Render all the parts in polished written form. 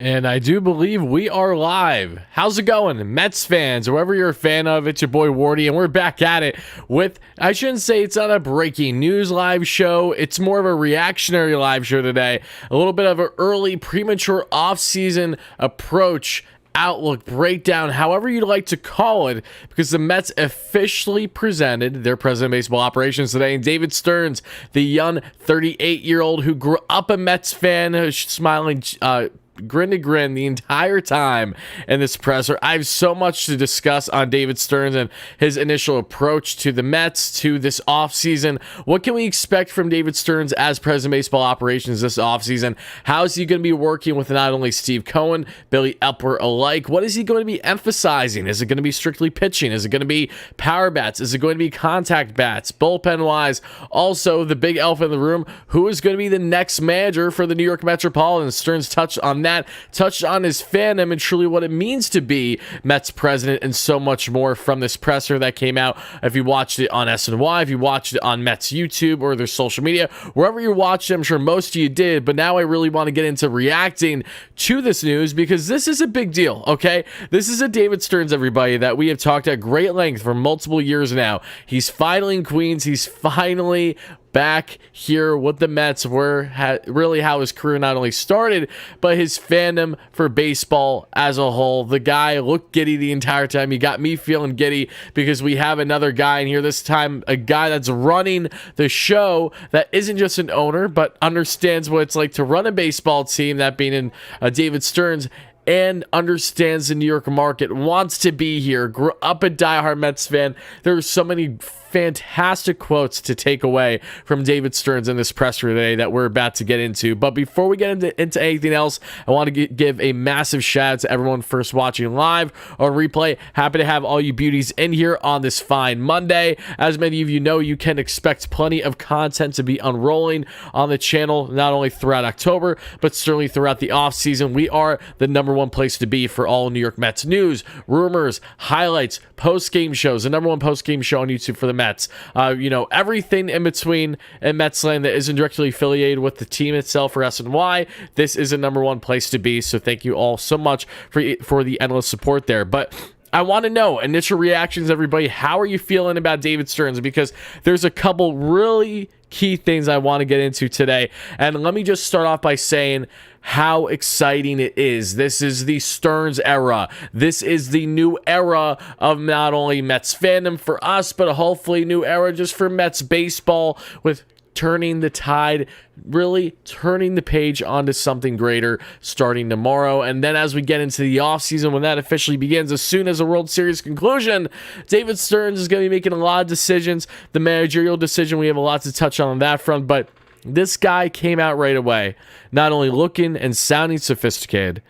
And I do believe we are live. How's it going, Mets fans, or whoever you're a fan of? It's your boy Wardy, and we're back at it with, I shouldn't say it's not a breaking news live show. It's more of a reactionary live show today. A little bit of an early, premature off-season approach, outlook, breakdown, however you'd like to call it, because the Mets officially presented their president of baseball operations today. And David Stearns, the young 38-year-old who grew up a Mets fan, who's smiling grin to grin the entire time in this presser. I have so much to discuss on David Stearns and his initial approach to the Mets, to this offseason. What can we expect from David Stearns as president of baseball operations this offseason? How is he going to be working with not only Steve Cohen, Billy Epler alike? What is he going to be emphasizing? Is it going to be strictly pitching? Is it going to be power bats? Is it going to be contact bats? Bullpen wise, also the big elephant in the room, who is going to be the next manager for the New York Metropolitans? Stearns touched on that, touched on his fandom and truly what it means to be Mets president, and so much more from this presser that came out. If you watched it on SNY, if you watched it on Mets YouTube or their social media, wherever you watched it, I'm sure most of you did, but now I really want to get into reacting to this news because this is a big deal, okay? This is a David Stearns, everybody, that we have talked at great length for multiple years now. He's finally in Queens. He's finally back here with the Mets, where really how his career not only started, but his fandom for baseball as a whole. The guy looked giddy the entire time. He got me feeling giddy because we have another guy in here, this time a guy that's running the show that isn't just an owner, but understands what it's like to run a baseball team, that being in David Stearns, and understands the New York market, wants to be here, grew up a diehard Mets fan. There's so many fantastic quotes to take away from David Stearns in this presser today that we're about to get into. But before we get into anything else, I want to give a massive shout out to everyone first watching live or replay. Happy to have all you beauties in here on this fine Monday. As many of you know, you can expect plenty of content to be unrolling on the channel, not only throughout October, but certainly throughout the offseason. We are the number one place to be for all New York Mets news, rumors, highlights, post-game shows, the number one post-game show on YouTube for the Mets. Everything in between in Metsland that isn't directly affiliated with the team itself or SNY. This is the number one place to be. So thank you all so much for the endless support there. But I want to know initial reactions, everybody. How are you feeling about David Stearns? Because there's a couple really key things I want to get into today. And let me just start off by saying how exciting it is. This is the Stearns era. This is the new era of not only Mets fandom for us, but hopefully new era just for Mets baseball, with turning the tide, really turning the page onto something greater starting tomorrow. And then as we get into the offseason, when that officially begins, as soon as the World Series conclusion, David Stearns is going to be making a lot of decisions. The managerial decision, we have a lot to touch on that front, but this guy came out right away, not only looking and sounding sophisticated,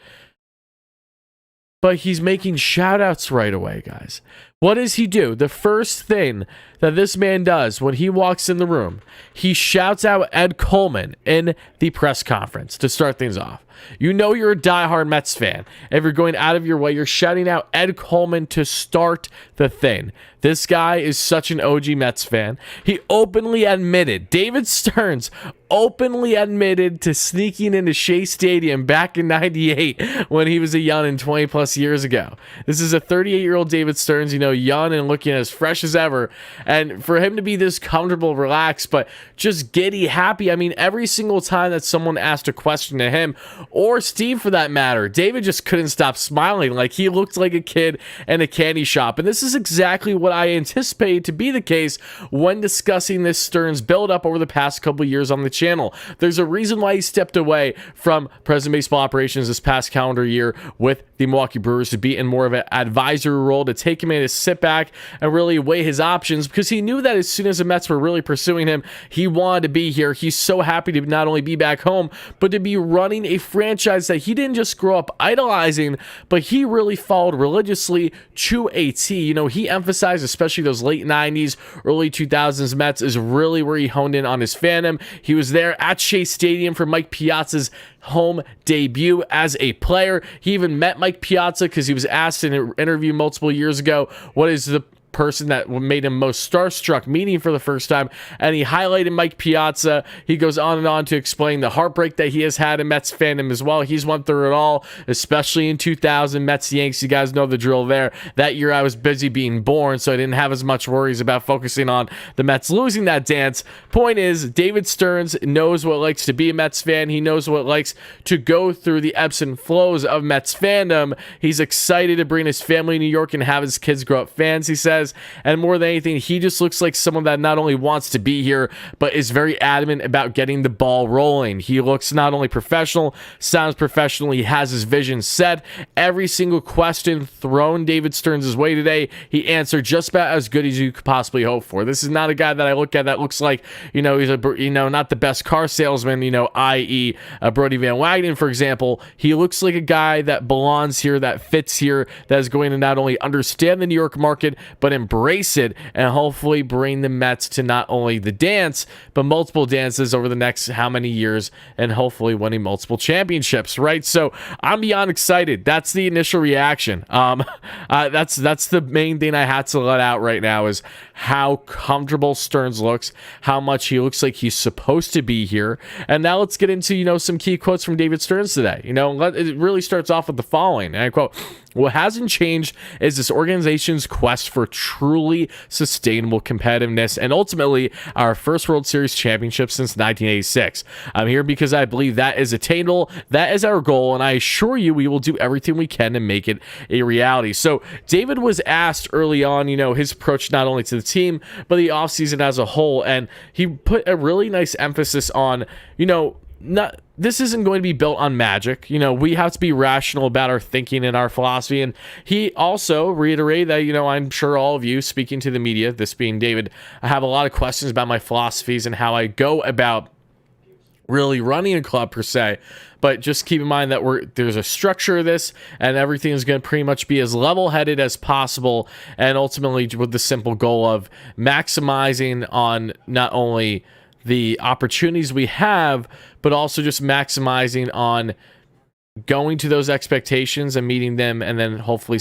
but he's making shout-outs right away, guys. What does he do? The first thing that this man does when he walks in the room, he shouts out Ed Coleman in the press conference to start things off. You know you're a diehard Mets fan. If you're going out of your way, you're shouting out Ed Coleman to start the thing. This guy is such an OG Mets fan. He openly admitted, David Stearns openly admitted to sneaking into Shea Stadium back in 98 when he was a youngin' 20 plus years ago. This is a 38-year-old David Stearns, young and looking as fresh as ever. And for him to be this comfortable, relaxed, but just giddy, happy. I mean, every single time that someone asked a question to him, or Steve for that matter, David just couldn't stop smiling. Like he looked like a kid in a candy shop. And this is exactly what I anticipated to be the case when discussing this Stearns build-up over the past couple years on the channel. There's a reason why he stepped away from president of baseball operations this past calendar year with the Milwaukee Brewers to be in more of an advisory role, to take him in to sit back and really weigh his options, because he knew that as soon as the Mets were really pursuing him, he wanted to be here. He's so happy to not only be back home, but to be running a franchise that he didn't just grow up idolizing, but he really followed religiously to a T. He emphasized, especially those late 90s, early 2000s Mets is really where he honed in on his fandom. He was there at Shea Stadium for Mike Piazza's home debut as a player. He even met Mike Piazza because he was asked in an interview multiple years ago, what is the person that made him most starstruck meeting for the first time, and he highlighted Mike Piazza. He goes on and on to explain the heartbreak that he has had in Mets fandom as well. He's went through it all, especially in 2000 Mets Yanks. You guys know the drill there. That year I was busy being born, so I didn't have as much worries about focusing on the Mets losing that dance. Point is, David Stearns knows what it likes to be a Mets fan. He knows what it likes to go through the ebbs and flows of Mets fandom. He's excited to bring his family to New York and have his kids grow up fans, he says. And more than anything, he just looks like someone that not only wants to be here, but is very adamant about getting the ball rolling. He looks not only professional, sounds professional, he has his vision set. Every single question thrown David Stearns' way today, he answered just about as good as you could possibly hope for. This is not a guy that I look at that looks like, he's not the best car salesman, i.e. Brody Van Wagenen, for example. He looks like a guy that belongs here, that fits here, that is going to not only understand the New York market, but embrace it and hopefully bring the Mets to not only the dance, but multiple dances over the next how many years, and hopefully winning multiple championships, right? So I'm beyond excited. That's the initial reaction. That's the main thing I had to let out right now is how comfortable Stearns looks, how much he looks like he's supposed to be here. And now let's get into, some key quotes from David Stearns today. It really starts off with the following, and I quote, "What hasn't changed is this organization's quest for truly sustainable competitiveness and ultimately our first World Series championship since 1986. I'm here because I believe that is attainable. That is our goal, and I assure you we will do everything we can to make it a reality." So David was asked early on, his approach not only to the team, but the offseason as a whole, and he put a really nice emphasis on, this isn't going to be built on magic. We have to be rational about our thinking and our philosophy. And he also reiterated that, I'm sure all of you speaking to the media, this being David, I have a lot of questions about my philosophies and how I go about really running a club per se. But just keep in mind that there's a structure of this, and everything is going to pretty much be as level-headed as possible, and ultimately with the simple goal of maximizing on not only the opportunities we have, but also just maximizing on going to those expectations and meeting them, and then hopefully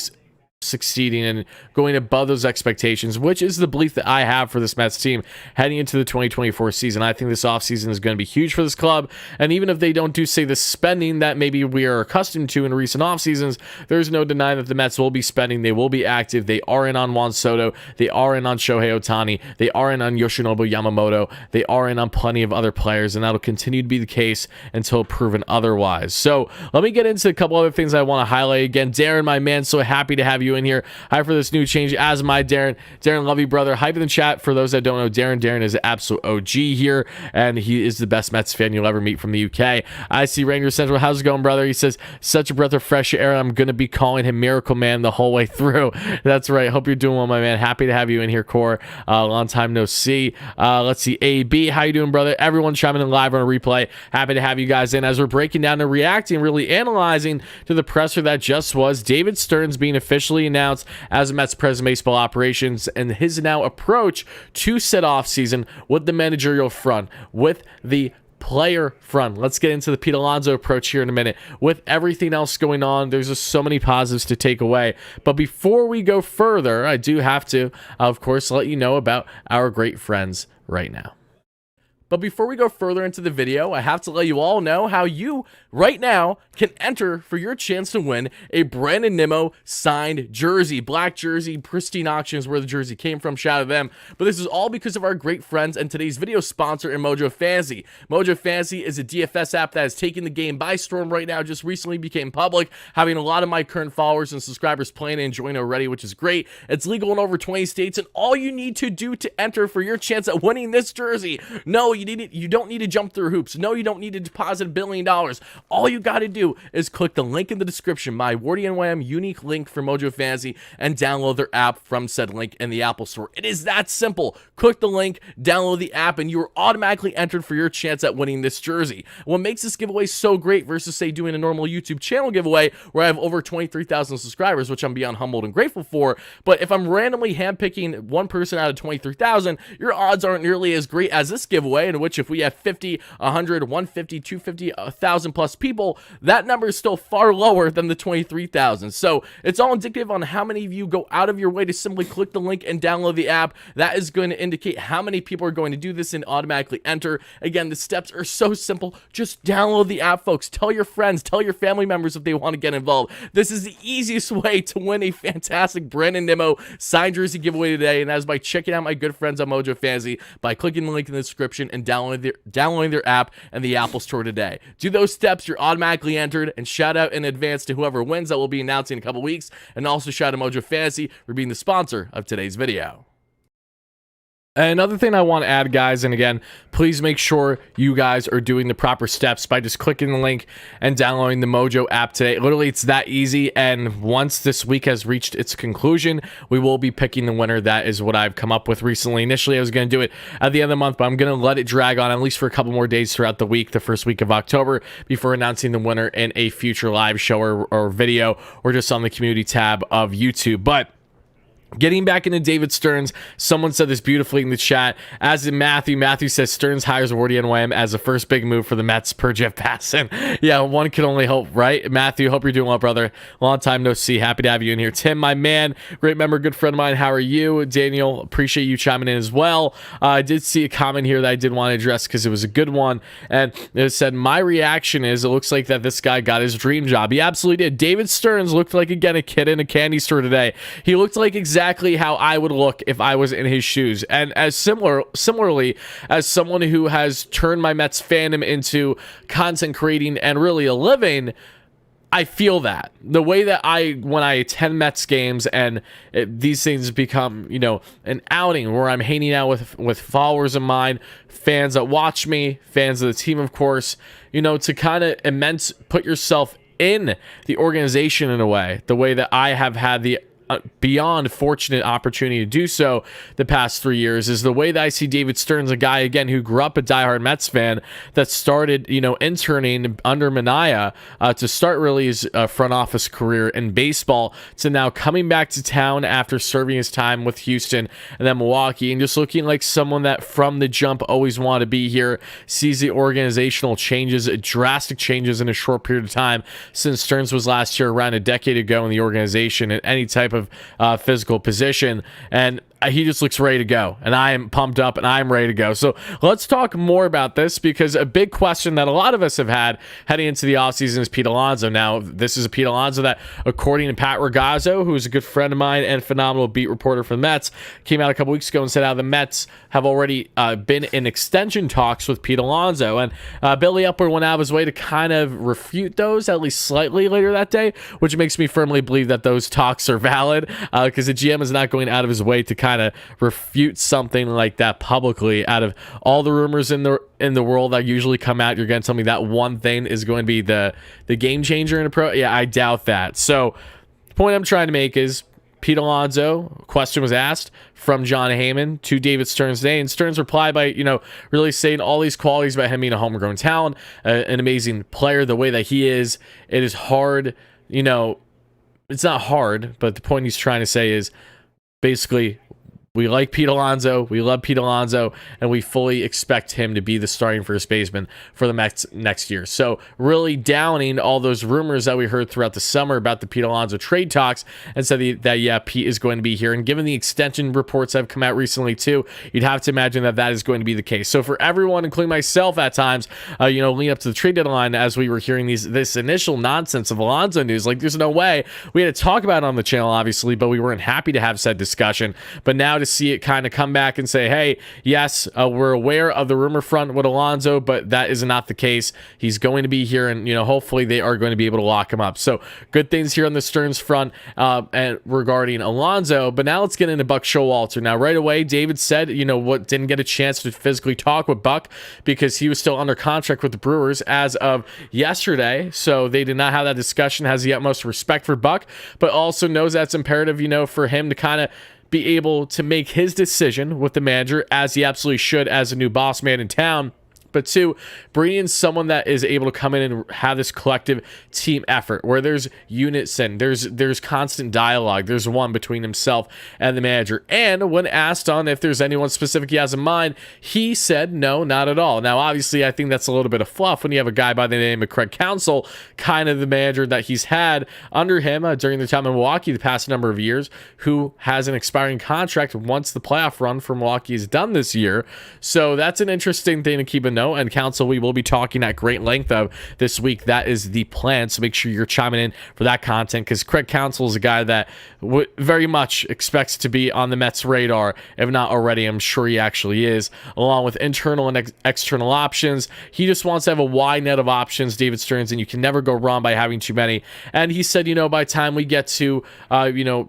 succeeding and going above those expectations, which is the belief that I have for this Mets team heading into the 2024 season. I think this offseason is going to be huge for this club, and even if they don't do, say, the spending that maybe we are accustomed to in recent off seasons, there's no denying that the Mets will be spending, they will be active, they are in on Juan Soto, they are in on Shohei Ohtani, they are in on Yoshinobu Yamamoto, they are in on plenty of other players, and that'll continue to be the case until proven otherwise. So let me get into a couple other things I want to highlight. Again, Darren, my man, so happy to have you in here. Hi for this new change, as am I, Darren. Darren, love you, brother. Hype in the chat. For those that don't know, Darren is an absolute OG here, and he is the best Mets fan you'll ever meet from the UK. I see Ranger Central. How's it going, brother? He says, such a breath of fresh air. I'm going to be calling him Miracle Man the whole way through. That's right. Hope you're doing well, my man. Happy to have you in here, Core. Long time no see. Let's see. AB, how you doing, brother? Everyone chiming in live on a replay. Happy to have you guys in as we're breaking down and reacting, really analyzing to the presser that just was David Stearns being officially announced as a Mets president of baseball operations, and his now approach to said offseason with the managerial front, with the player front. Let's get into the Pete Alonso approach here in a minute. With everything else going on, there's just so many positives to take away. But before we go further, I do have to, of course, let you know about our great friends right now. But before we go further into the video, I have to let you all know how you, right now, can enter for your chance to win a Brandon Nimmo signed jersey. Black jersey, pristine auctions where the jersey came from, shout out to them. But this is all because of our great friends and today's video sponsor in Mojo Fantasy. Mojo Fantasy is a DFS app that is taking the game by storm right now, just recently became public, having a lot of my current followers and subscribers playing and enjoying already, which is great. It's legal in over 20 states, and all you need to do to enter for your chance at winning this jersey, no, you don't need to jump through hoops. No, you don't need to deposit $1 billion. All you got to do is click the link in the description, my WardyNYM unique link for Mojo Fantasy, and download their app from said link in the Apple Store. It is that simple. Click the link, download the app, and you are automatically entered for your chance at winning this jersey. What makes this giveaway so great versus, say, doing a normal YouTube channel giveaway where I have over 23,000 subscribers, which I'm beyond humbled and grateful for, but if I'm randomly handpicking one person out of 23,000, your odds aren't nearly as great as this giveaway. in which if we have 50, 100, 150, 250, 1,000 plus people, that number is still far lower than the 23,000. So it's all indicative on how many of you go out of your way to simply click the link and download the app. That is going to indicate how many people are going to do this and automatically enter. Again, the steps are so simple. Just download the app, folks. Tell your friends, tell your family members if they want to get involved. This is the easiest way to win a fantastic Brandon Nimmo signed jersey giveaway today, and that is by checking out my good friends on Mojo Fantasy by clicking the link in the description and downloading their app and the Apple Store today. Do those steps, you're automatically entered, and shout out in advance to whoever wins that we'll be announcing in a couple weeks, and also shout out Mojo Fantasy for being the sponsor of today's video. Another thing I want to add, guys, and again, please make sure you guys are doing the proper steps by just clicking the link and downloading the Mojo app today. Literally, it's that easy, and once this week has reached its conclusion, we will be picking the winner. That is what I've come up with recently. Initially, I was going to do it at the end of the month, but I'm going to let it drag on at least for a couple more days throughout the week, the first week of October, before announcing the winner in a future live show or video, or just on the community tab of YouTube. But getting back into David Stearns, someone said this beautifully in the chat, as in Matthew says Stearns hires WardyNYM as the first big move for the Mets per Jeff Passan. Yeah, one can only hope, right? Matthew, hope you're doing well, brother. Long time no see. Happy to have you in here. Tim, my man, great member, good friend of mine. How are you? Daniel, appreciate you chiming in as well. I did see a comment here that I did want to address because it was a good one, and it said, my reaction is, it looks like that this guy got his dream job. He absolutely did. David Stearns looked like, again, a kid in a candy store today. He looked like exactly how I would look if I was in his shoes. And as similarly, as someone who has turned my Mets fandom into content creating and really a living, I feel that the way that when I attend Mets games and these things become, an outing where I'm hanging out with followers of mine, fans that watch me, fans of the team, of course, to kind of put yourself in the organization in a way, the way that I have had the beyond fortunate opportunity to do so the past 3 years, is the way that I see David Stearns, a guy, again, who grew up a diehard Mets fan, that started, interning under Minaya to start really his front office career in baseball, to now coming back to town after serving his time with Houston and then Milwaukee, and just looking like someone that from the jump always wanted to be here, sees the organizational changes, drastic changes in a short period of time since Stearns was last year around a decade ago in the organization in any type of physical position, and he just looks ready to go, and I am pumped up and I'm ready to go. So let's talk more about this, because a big question that a lot of us have had heading into the offseason is Pete Alonso. Now, this is a Pete Alonso that, according to Pat Ragazzo, who is a good friend of mine and phenomenal beat reporter for the Mets, came out a couple weeks ago and said how the Mets have already been in extension talks with Pete Alonso, and Billy Upward went out of his way to kind of refute those, at least slightly later that day, which makes me firmly believe that those talks are valid, because the GM is not going out of his way to kind of refute something like that publicly. Out of all the rumors in the world that usually come out, you're going to tell me that one thing is going to be the game changer in a pro? Yeah, I doubt that. So the point I'm trying to make is, Pete Alonso, a question was asked from John Heyman to David Stearns today, and Stearns replied by, really saying all these qualities about him being a homegrown talent, an amazing player, the way that he is. It is hard, it's not hard, but the point he's trying to say is basically, we like Pete Alonso, we love Pete Alonso, and we fully expect him to be the starting first baseman for the Mets next year. So really downing all those rumors that we heard throughout the summer about the Pete Alonso trade talks, and said that, yeah, Pete is going to be here. And given the extension reports that have come out recently too, you'd have to imagine that is going to be the case. So for everyone, including myself at times, leading up to the trade deadline, as we were hearing this initial nonsense of Alonso news, like, there's no way. We had to talk about it on the channel, obviously, but we weren't happy to have said discussion. But now to see it kind of come back and say, hey, yes, we're aware of the rumor front with Alonso, but that is not the case. He's going to be here, and hopefully they are going to be able to lock him up. So good things here on the Stearns front and regarding Alonso. But now let's get into Buck Showalter. Now, right away, David said, what didn't get a chance to physically talk with Buck because he was still under contract with the Brewers as of yesterday. So they did not have that discussion. Has the utmost respect for Buck, but also knows that's imperative, for him to kind of be able to make his decision with the manager, as he absolutely should as a new boss man in town. but two, bring in someone that is able to come in and have this collective team effort where there's unison, there's constant dialogue, there's one between himself and the manager. And when asked on if there's anyone specific he has in mind, he said no, not at all. Now, obviously, I think that's a little bit of fluff when you have a guy by the name of Craig Counsell, kind of the manager that he's had under him during the time in Milwaukee the past number of years, who has an expiring contract once the playoff run for Milwaukee is done this year. So that's an interesting thing to keep a note. And Counsell, we will be talking at great length of this week. That is the plan. So make sure you're chiming in for that content, because Craig Counsell is a guy that very much expects to be on the Mets' radar. If not already, I'm sure he actually is, along with internal and external options. He just wants to have a wide net of options, David Stearns, and you can never go wrong by having too many. And he said, by the time we get to,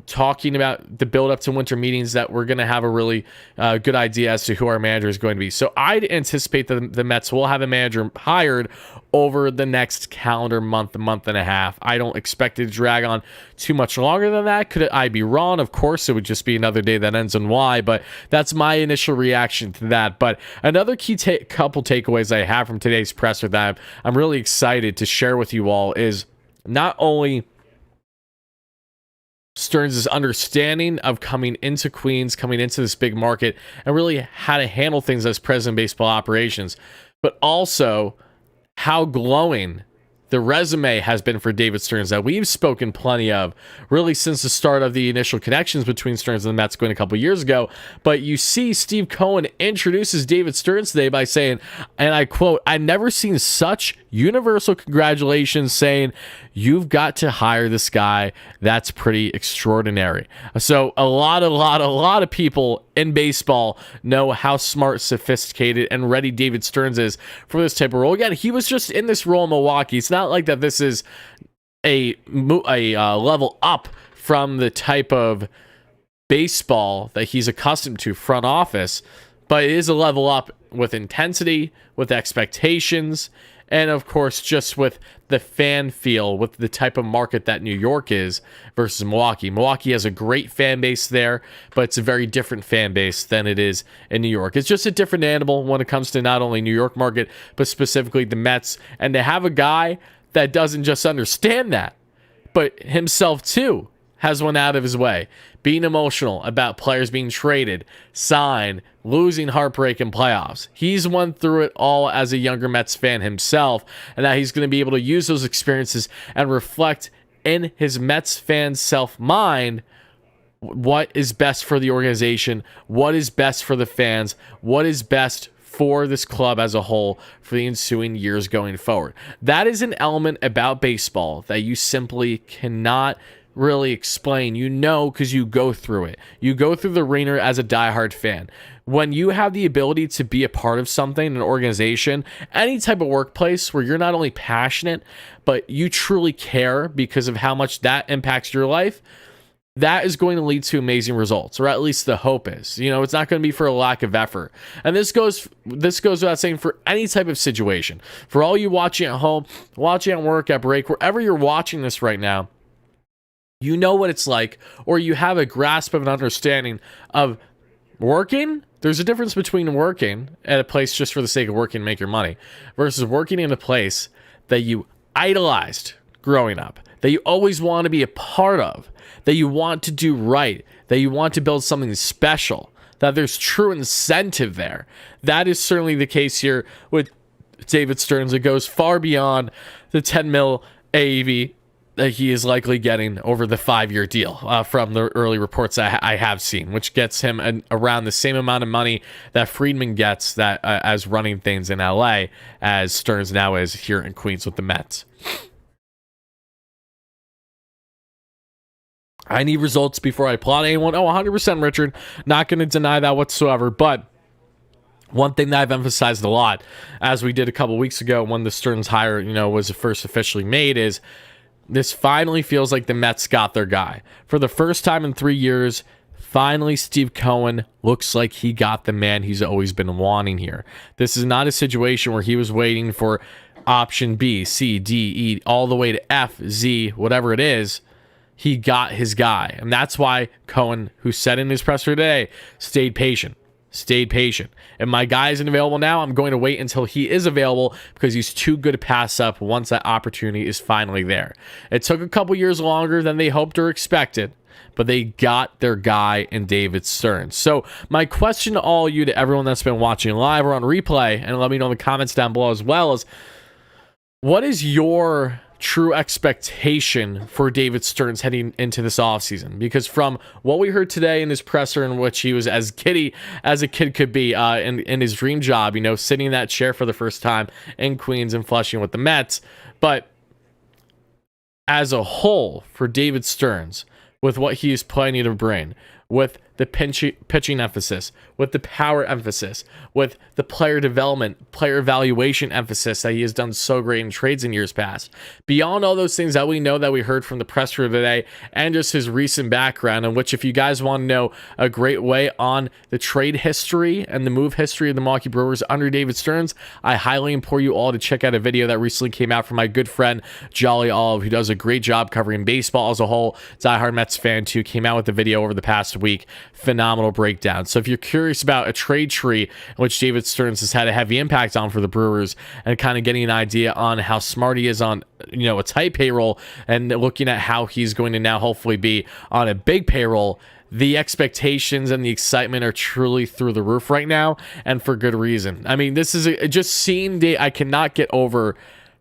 talking about the build up to winter meetings, that we're going to have a really good idea as to who our manager is going to be. So I'd anticipate that the Mets will have a manager hired over the next calendar month and a half. I don't expect it to drag on too much longer than that. Could I be wrong? Of course, it would just be another day that ends in Y, but that's my initial reaction to that. But another key couple takeaways I have from today's presser that I'm really excited to share with you all is not only Stearns' understanding of coming into Queens, coming into this big market, and really how to handle things as president of baseball operations, but also how glowing the resume has been for David Stearns that we've spoken plenty of really since the start of the initial connections between Stearns and the Mets going a couple years ago. But you see Steve Cohen introduces David Stearns today by saying, and I quote, "I've never seen such universal congratulations, saying you've got to hire this guy. That's pretty extraordinary." So a lot of people in baseball know how smart, sophisticated, and ready David Stearns is for this type of role. Again, he was just in this role in Milwaukee. It's not like that this is a level up from the type of baseball that he's accustomed to, front office, but it is a level up with intensity, with expectations, and of course, just with the fan feel, with the type of market that New York is versus Milwaukee. Milwaukee has a great fan base there, but it's a very different fan base than it is in New York. It's just a different animal when it comes to not only New York market, but specifically the Mets. And to have a guy that doesn't just understand that, but himself too has went out of his way, being emotional about players being traded, signed, losing heartbreak in playoffs. He's went through it all as a younger Mets fan himself, and that he's going to be able to use those experiences and reflect in his Mets fan self-mind what is best for the organization, what is best for the fans, what is best for this club as a whole for the ensuing years going forward. That is an element about baseball that you simply cannot really explain, because you go through it. You go through the ringer as a diehard fan. When you have the ability to be a part of something, an organization, any type of workplace where you're not only passionate, but you truly care because of how much that impacts your life, that is going to lead to amazing results, or at least the hope is. It's not going to be for a lack of effort. And this goes without saying for any type of situation. For all you watching at home, watching at work, at break, wherever you're watching this right now, you know what it's like, or you have a grasp of an understanding of working. There's a difference between working at a place just for the sake of working and make your money versus working in a place that you idolized growing up, that you always want to be a part of, that you want to do right, that you want to build something special, that there's true incentive there. That is certainly the case here with David Stearns. It goes far beyond the 10 mil AAV that he is likely getting over the 5-year deal from the early reports I have seen, which gets him around the same amount of money that Friedman gets as running things in LA as Stearns now is here in Queens with the Mets. I need results before I applaud anyone. 100%, Richard. Not going to deny that whatsoever, but one thing that I've emphasized a lot, as we did a couple weeks ago when the Stearns hire, was first officially made, is this finally feels like the Mets got their guy. For the first time in 3 years, finally Steve Cohen looks like he got the man he's always been wanting here. This is not a situation where he was waiting for option B, C, D, E, all the way to F, Z, whatever it is. He got his guy. And that's why Cohen, who said in his presser today, stayed patient. stayed patient. If my guy isn't available now, I'm going to wait until he is available because he's too good to pass up once that opportunity is finally there. It took a couple years longer than they hoped or expected, but they got their guy in David Stearns. So my question to all you, to everyone that's been watching live or on replay, and let me know in the comments down below as well, is what is your true expectation for David Stearns heading into this offseason? Because from what we heard today in his presser, in which he was as giddy as a kid could be in his dream job, sitting in that chair for the first time in Queens and Flushing with the Mets. But as a whole, for David Stearns, with what he is planning to bring, with the pitching emphasis, with the power emphasis, with the player development, player evaluation emphasis that he has done so great in trades in years past. Beyond all those things that we know that we heard from the presser today, and just his recent background, in which, if you guys want to know a great way on the trade history and the move history of the Milwaukee Brewers under David Stearns, I highly implore you all to check out a video that recently came out from my good friend Jolly Olive, who does a great job covering baseball as a whole. Diehard Mets fan too, came out with a video over the past week. Phenomenal breakdown. So if you're curious about a trade tree in which David Stearns has had a heavy impact on for the Brewers, and kind of getting an idea on how smart he is on a tight payroll, and looking at how he's going to now hopefully be on a big payroll, the expectations and the excitement are truly through the roof right now, and for good reason. I mean, this is just seeing I cannot get over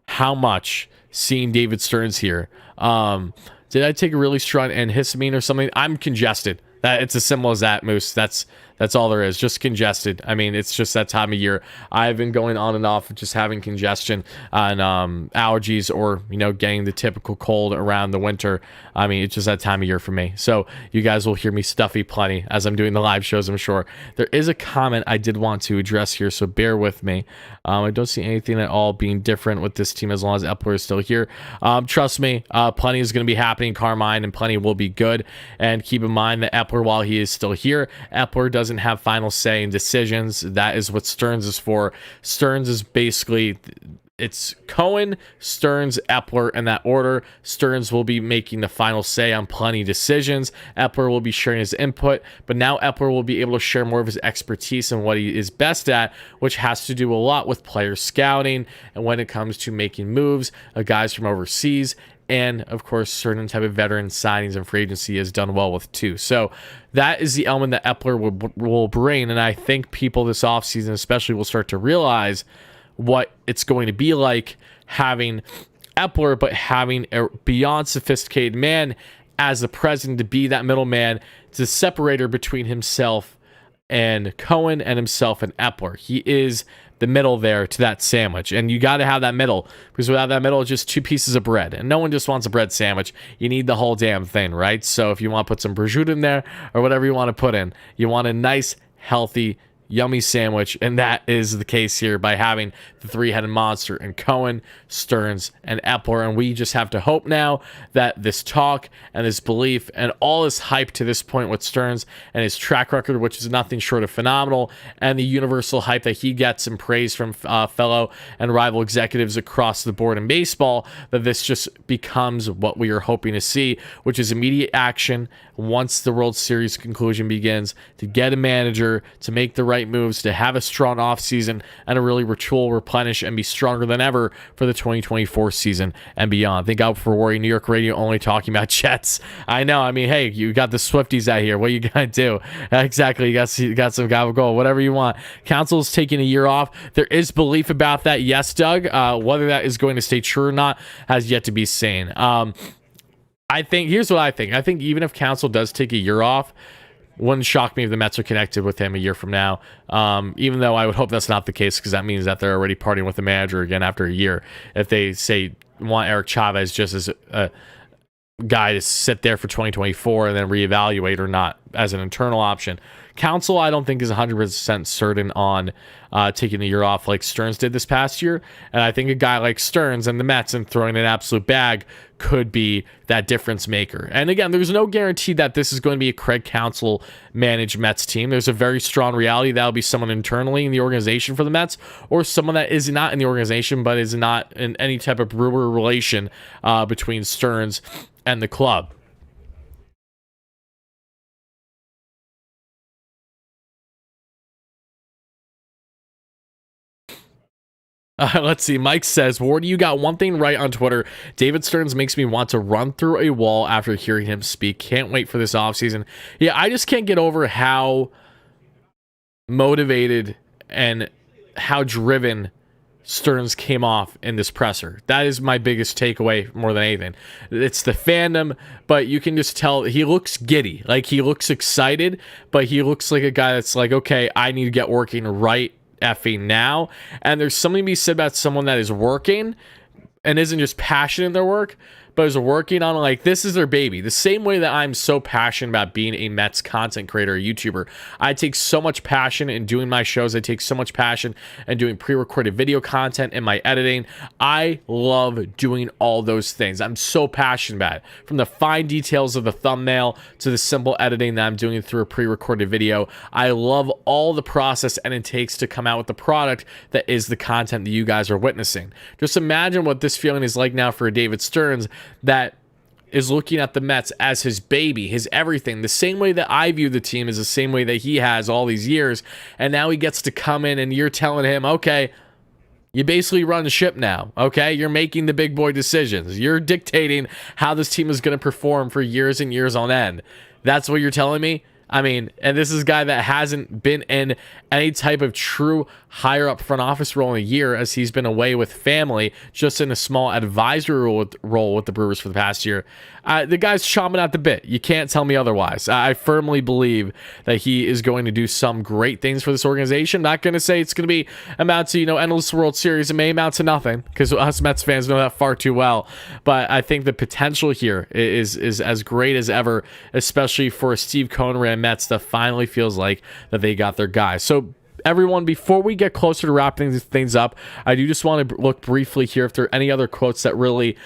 how much seeing David Stearns here. Did I take a really strong antihistamine or something? I'm congested. It's as simple as that, Moose. That's all there is. Just congested. I mean, it's just that time of year. I've been going on and off of just having congestion and allergies, or getting the typical cold around the winter. I mean, it's just that time of year for me. So you guys will hear me stuffy plenty as I'm doing the live shows, I'm sure. There is a comment I did want to address here, so bear with me. I don't see anything at all being different with this team as long as Epler is still here. Trust me, plenty is going to be happening in Carmine, and plenty will be good. And keep in mind that Epler, while he is still here, Epler doesn't have final say in decisions. That is what Stearns is for. Stearns is basically, it's Cohen, Stearns, Epler in that order. Stearns will be making the final say on plenty decisions. Epler will be sharing his input, but now Epler will be able to share more of his expertise and what he is best at, which has to do a lot with player scouting and when it comes to making moves, guys from overseas, and of course certain type of veteran signings and free agency has done well with too. So that is the element that Epler will bring, and I think people this offseason especially will start to realize what it's going to be like having Epler, but having a beyond sophisticated man as the president to be that middleman, to separator between himself and Cohen, and himself and Epler. He is the middle there to that sandwich, and you got to have that middle, because without that middle, it's just two pieces of bread, and no one just wants a bread sandwich. You need the whole damn thing, right? So if you want to put some prosciutto in there, or whatever you want to put in, you want a nice, healthy, yummy sandwich, and that is the case here by having the three-headed monster in Cohen, Stearns, and Epler. And we just have to hope now that this talk and this belief and all this hype to this point with Stearns and his track record, which is nothing short of phenomenal, and the universal hype that he gets and praise from fellow and rival executives across the board in baseball, that this just becomes what we are hoping to see, which is immediate action once the World Series conclusion begins, to get a manager, to make the right moves, to have a strong offseason, and to really retool, replenish, and be stronger than ever for the 2024 season and beyond. Thank God for Wardy New York Radio, only talking about Jets. I know. I mean, hey, you got the Swifties out here. What you got to do? Exactly. You got some goal, whatever you want. Council's taking a year off. There is belief about that. Yes, Doug. Whether that is going to stay true or not has yet to be seen. I think, here's what I think. I think even if Council does take a year off, wouldn't shock me if the Mets are connected with him a year from now. Even though I would hope that's not the case, because that means that they're already partying with the manager again after a year. If they say want Eric Chavez just as a guy to sit there for 2024 and then reevaluate, or not as an internal option. Council, I don't think, is 100% certain on taking a year off like Stearns did this past year. And I think a guy like Stearns and the Mets and throwing an absolute bag could be that difference maker. And again, there's no guarantee that this is going to be a Craig Counsell managed Mets team. There's a very strong reality that'll be someone internally in the organization for the Mets, or someone that is not in the organization but is not in any type of Brewer relation between Stearns and the club. Let's see. Mike says, Wardy, you got one thing right on Twitter. David Stearns makes me want to run through a wall after hearing him speak. Can't wait for this offseason. Yeah, I just can't get over how motivated and how driven Stearns came off in this presser. That is my biggest takeaway more than anything. It's the fandom, but you can just tell he looks giddy. Like, he looks excited, but he looks like a guy that's like, okay, I need to get working right effing now. And there's something to be said about someone that is working and isn't just passionate in their work, but is working on, like, this is their baby. The same way that I'm so passionate about being a Mets content creator, a YouTuber. I take so much passion in doing my shows. I take so much passion in doing pre-recorded video content and my editing. I love doing all those things. I'm so passionate about it. From the fine details of the thumbnail to the simple editing that I'm doing through a pre-recorded video. I love all the process and it takes to come out with the product that is the content that you guys are witnessing. Just imagine what this feeling is like now for David Stearns, that is looking at the Mets as his baby, his everything. The same way that I view the team is the same way that he has all these years. And now he gets to come in and you're telling him, okay, you basically run the ship now, okay? You're making the big boy decisions. You're dictating how this team is going to perform for years and years on end. That's what you're telling me? I mean, and this is a guy that hasn't been in any type of true higher up front office role in a year, as he's been away with family, just in a small advisory role with the Brewers for the past year. The guy's chomping at the bit. You can't tell me otherwise. I firmly believe that he is going to do some great things for this organization. Not going to say it's going to be amount to, endless World Series. It may amount to nothing, because us Mets fans know that far too well. But I think the potential here is as great as ever, especially for a Steve Cohen Mets that finally feels like that they got their guy. So everyone, before we get closer to wrapping things up, I do just want to look briefly here if there are any other quotes that really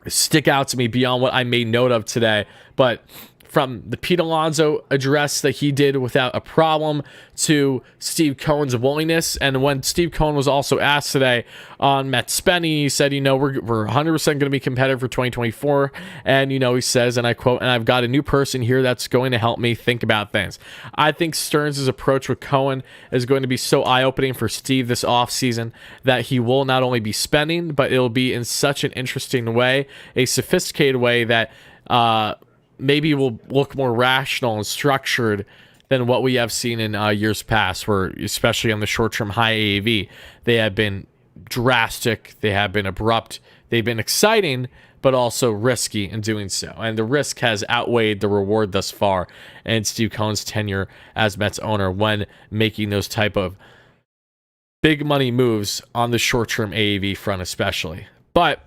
stick out to me beyond what I made note of today. But from the Pete Alonso address that he did without a problem to Steve Cohen's willingness. And when Steve Cohen was also asked today on Mets spending, he said, we're 100% going to be competitive for 2024. And, he says, and I quote, and I've got a new person here that's going to help me think about things. I think Stearns' approach with Cohen is going to be so eye-opening for Steve this offseason that he will not only be spending, but it'll be in such an interesting way, a sophisticated way that, maybe will look more rational and structured than what we have seen in years past, where, especially on the short-term high AAV, they have been drastic, they have been abrupt, they've been exciting, but also risky in doing so. And the risk has outweighed the reward thus far in Steve Cohen's tenure as Mets owner when making those type of big money moves on the short-term AAV front especially. But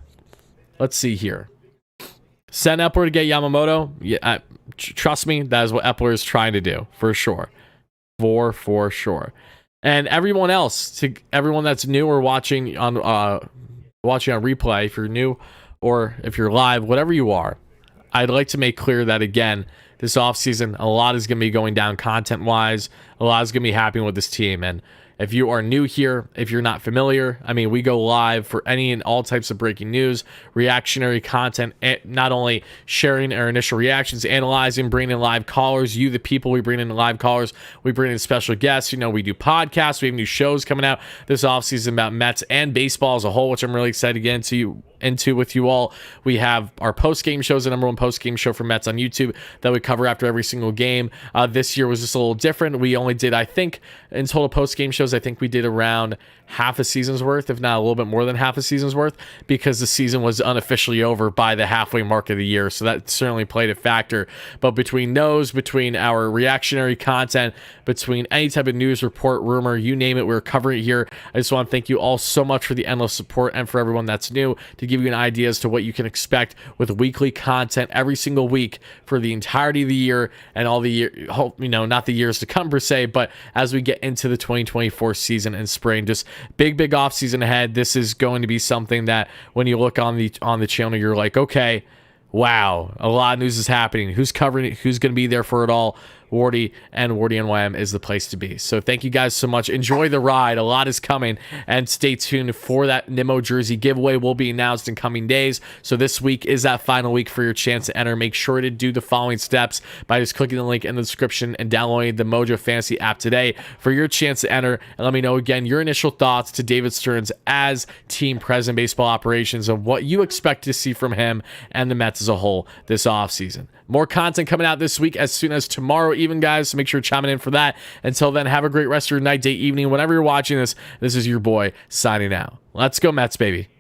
let's see here. Send Epler to get Yamamoto. Yeah, trust me, that is what Epler is trying to do, for sure. For sure. And everyone else, everyone that's new or watching on replay, if you're new or if you're live, whatever you are, I'd like to make clear that, again, this offseason, a lot is going to be going down content-wise. A lot is going to be happening with this team. And if you are new here, if you're not familiar, we go live for any and all types of breaking news, reactionary content, not only sharing our initial reactions, analyzing, bringing in live callers, you, the people, we bring in live callers, we bring in special guests, we do podcasts, we have new shows coming out this offseason about Mets and baseball as a whole, which I'm really excited to get into with you all. We have our post-game shows, the number one post-game show for Mets on YouTube that we cover after every single game. This year was just a little different. We only did, I think, in total post-game shows, I think we did around half a season's worth, if not a little bit more than half a season's worth, because the season was unofficially over by the halfway mark of the year. So that certainly played a factor. But between our reactionary content, between any type of news report, rumor, you name it, we're covering it here. I just want to thank you all so much for the endless support, and for everyone that's new, to give you an idea as to what you can expect with weekly content every single week for the entirety of the year and all the year, not the years to come per se, but as we get into the 2024 season and spring, just big off season ahead. This is going to be something that when you look on the channel, you're like, okay, wow, a lot of news is happening. Who's covering it? Who's going to be there for it all? Wardy and WardyNYM is the place to be. So thank you guys so much. Enjoy the ride. A lot is coming, and stay tuned for that Nimmo jersey giveaway. Will be announced in coming days. So this week is that final week for your chance to enter. Make sure to do the following steps by just clicking the link in the description and downloading the Mojo Fantasy app today for your chance to enter. And let me know again your initial thoughts to David Stearns as team president baseball operations of what you expect to see from him and the Mets as a whole this offseason. More content coming out this week as soon as tomorrow even, guys, so make sure you're chiming in for that. Until then, have a great rest of your night, day, evening, whenever you're watching this. This is your boy signing out. Let's go Mets, baby.